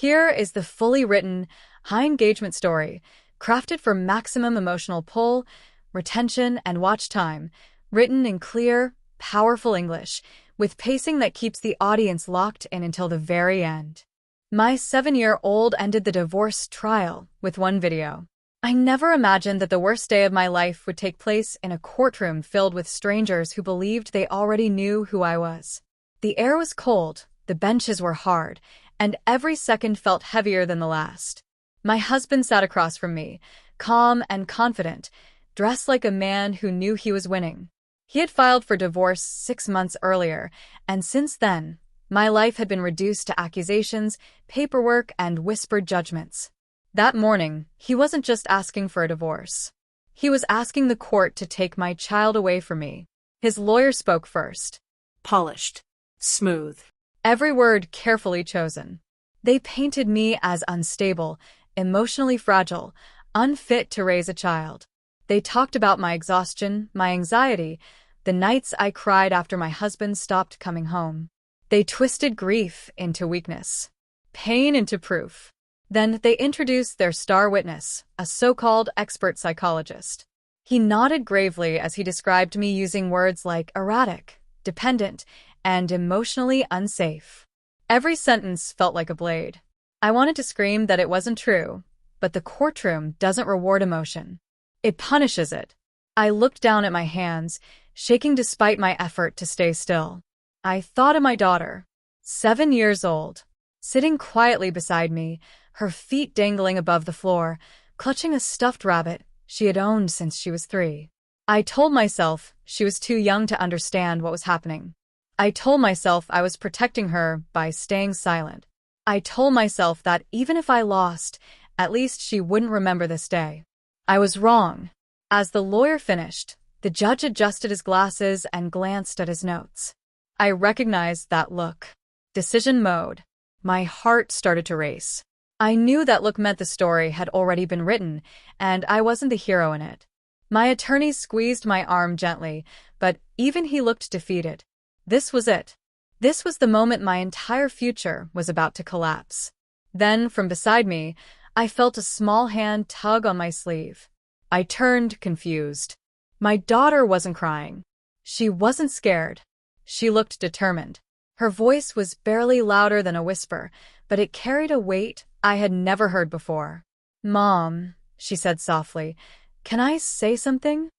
Here is the fully written, high-engagement story, crafted for maximum emotional pull, retention, and watch time, written in clear, powerful English, with pacing that keeps the audience locked in until the very end. My 7-year-old ended the divorce trial with one video. I never imagined that the worst day of my life would take place in a courtroom filled with strangers who believed they already knew who I was. The air was cold, the benches were hard, and every second felt heavier than the last. My husband sat across from me, calm and confident, dressed like a man who knew he was winning. He had filed for divorce 6 months earlier, and since then, my life had been reduced to accusations, paperwork, and whispered judgments. That morning, he wasn't just asking for a divorce. He was asking the court to take my child away from me. His lawyer spoke first. Polished. Smooth. Every word carefully chosen. They painted me as unstable, emotionally fragile, unfit to raise a child. They talked about my exhaustion, my anxiety, the nights I cried after my husband stopped coming home. They twisted grief into weakness, pain into proof. Then they introduced their star witness, a so-called expert psychologist. He nodded gravely as he described me using words like erratic, dependent, and emotionally unsafe. Every sentence felt like a blade. I wanted to scream that it wasn't true, but the courtroom doesn't reward emotion. It punishes it. I looked down at my hands, shaking despite my effort to stay still. I thought of my daughter, 7 years old, sitting quietly beside me, her feet dangling above the floor, clutching a stuffed rabbit she had owned since she was 3. I told myself she was too young to understand what was happening. I told myself I was protecting her by staying silent. I told myself that even if I lost, at least she wouldn't remember this day. I was wrong. As the lawyer finished, the judge adjusted his glasses and glanced at his notes. I recognized that look. Decision mode. My heart started to race. I knew that look meant the story had already been written, and I wasn't the hero in it. My attorney squeezed my arm gently, but even he looked defeated. This was it. This was the moment my entire future was about to collapse. Then, from beside me, I felt a small hand tug on my sleeve. I turned, confused. My daughter wasn't crying. She wasn't scared. She looked determined. Her voice was barely louder than a whisper, but it carried a weight I had never heard before. "Mom," she said softly, "can I say something?"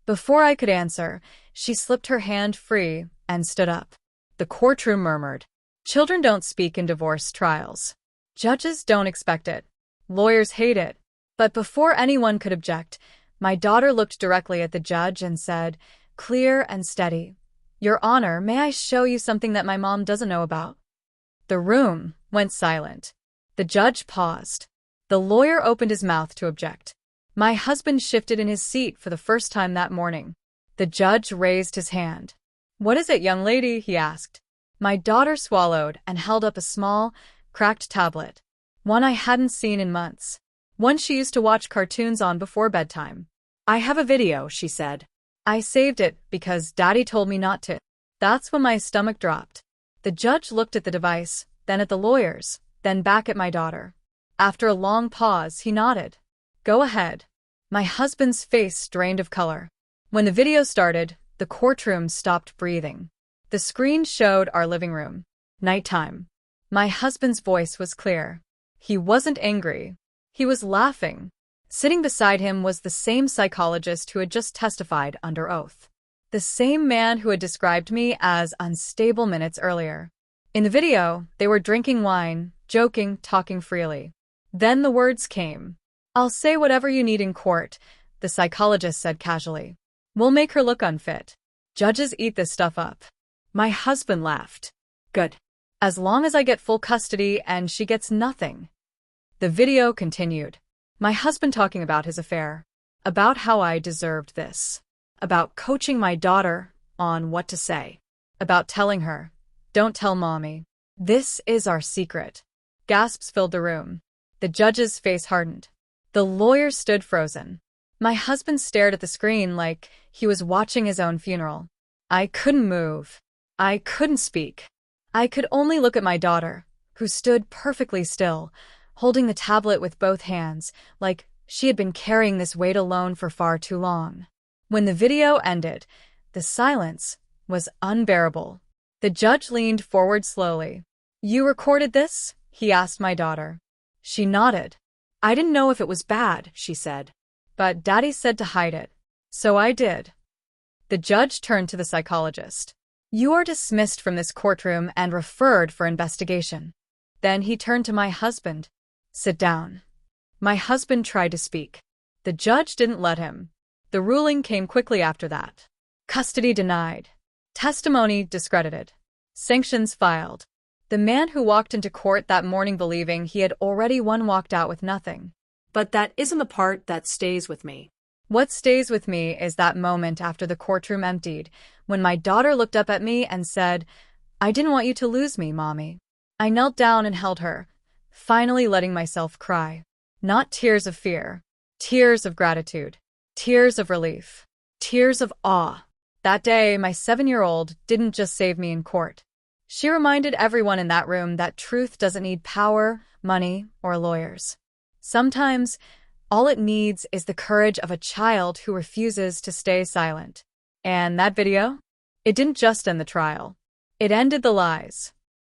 Before I could answer, she slipped her hand free and stood up. The courtroom murmured. Children don't speak in divorce trials. Judges don't expect it. Lawyers hate it. But before anyone could object, my daughter looked directly at the judge and said, clear and steady, "Your Honor, may I show you something that my mom doesn't know about?" The room went silent. The judge paused. The lawyer opened his mouth to object. My husband shifted in his seat for the first time that morning. The judge raised his hand. "What is it, young lady?" he asked. My daughter swallowed and held up a small, cracked tablet. One I hadn't seen in months. One she used to watch cartoons on before bedtime. "I have a video," she said. "I saved it because Daddy told me not to." That's when my stomach dropped. The judge looked at the device, then at the lawyers, then back at my daughter. After a long pause, he nodded. "Go ahead." My husband's face drained of color. When the video started, the courtroom stopped breathing. The screen showed our living room. Nighttime. My husband's voice was clear. He wasn't angry. He was laughing. Sitting beside him was the same psychologist who had just testified under oath. The same man who had described me as unstable minutes earlier. In the video, they were drinking wine, joking, talking freely. Then the words came. "I'll say whatever you need in court," the psychologist said casually. "We'll make her look unfit. Judges eat this stuff up." My husband laughed. "Good. As long as I get full custody and she gets nothing." The video continued. My husband talking about his affair. About how I deserved this. About coaching my daughter on what to say. About telling her, "Don't tell Mommy. This is our secret." Gasps filled the room. The judge's face hardened. The lawyer stood frozen. My husband stared at the screen like he was watching his own funeral. I couldn't move. I couldn't speak. I could only look at my daughter, who stood perfectly still, holding the tablet with both hands, like she had been carrying this weight alone for far too long. When the video ended, the silence was unbearable. The judge leaned forward slowly. "You recorded this?" he asked my daughter. She nodded. "I didn't know if it was bad," she said. "But Daddy said to hide it. So I did." The judge turned to the psychologist. "You are dismissed from this courtroom and referred for investigation." Then he turned to my husband. "Sit down." My husband tried to speak. The judge didn't let him. The ruling came quickly after that. Custody denied. Testimony discredited. Sanctions filed. The man who walked into court that morning believing he had already won walked out with nothing. But that isn't the part that stays with me. What stays with me is that moment after the courtroom emptied, when my daughter looked up at me and said, "I didn't want you to lose me, Mommy." I knelt down and held her, finally letting myself cry. Not tears of fear, tears of gratitude, tears of relief, tears of awe. That day, my 7-year-old didn't just save me in court. She reminded everyone in that room that truth doesn't need power, money, or lawyers. Sometimes, all it needs is the courage of a child who refuses to stay silent. And that video? It didn't just end the trial. It ended the lies.